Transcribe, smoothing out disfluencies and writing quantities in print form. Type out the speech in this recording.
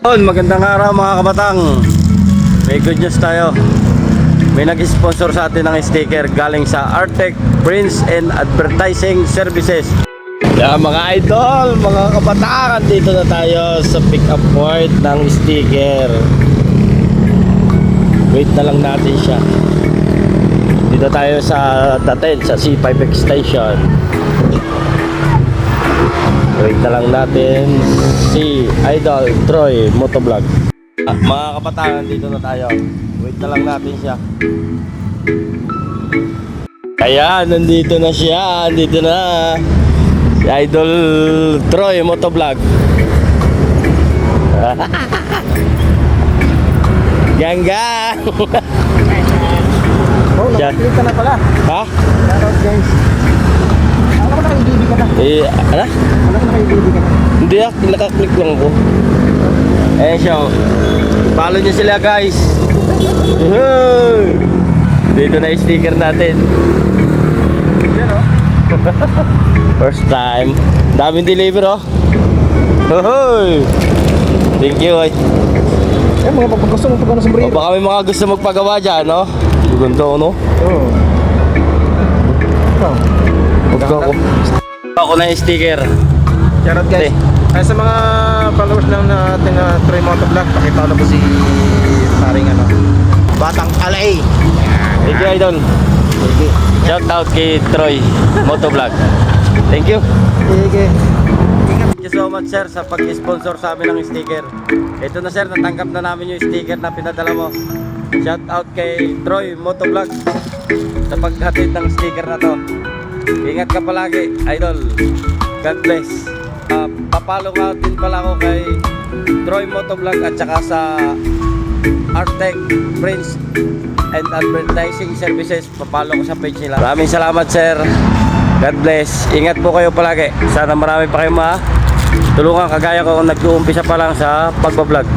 Magandang araw mga kabatang. May good news tayo. May nag-sponsor sa atin ng sticker galing sa Artec Prints and Advertising Services. Yeah, mga idol, mga kabataan, dito na tayo sa pick-up point ng sticker. Wait na lang natin siya. Dito tayo sa Daten, sa C5 Extension. Wait na lang natin si Idol Troy Motovlog. Mga kabataan, dito na tayo. Wait na lang natin siya. Ayan, nandito na siya. Nandito na si Idol Troy Motovlog. Gang-gang. Oh, nakaklik ka na pala. Ha? Shoutout guys. Alam ko nakaibibi ka na. Ano? Alam ko nakaibibi ka na. Hindi nakaklik lang ako. Ayan siya. Follow nyo sila guys. Dito na yung sticker natin. First time. Daming deliver oh. Thank you ay. Eh, mga gusto mo pagkano sombrero. Baka may mga gusto magpagawa dyan no. Ganda no. Oo. Ako na yung sticker. Shoutout guys. Ay, sa mga followers lang na ating Troy Motovlog, pakita na po si paring Batang Alay. Thank you idol. Shout out kay Troy Motovlog. Thank you. Sige. Thank you so much sir sa pag-sponsor sa amin ng sticker. Ito na sir, natanggap na namin yung sticker na pinadala mo. Shout out kay Troy Motovlog sa paghatid ng sticker na to. Ingat ka palagi idol. God bless. Papalo ka din pala ako kay Troy Motovlog at saka sa Artec Prints and Advertising Services. Papalo ko sa page nila. Maraming salamat sir. God bless. Ingat po kayo palagi. Sana marami pa kayo tulungan kagaya ko kung nag-uumpisa pa lang sa pagbablog.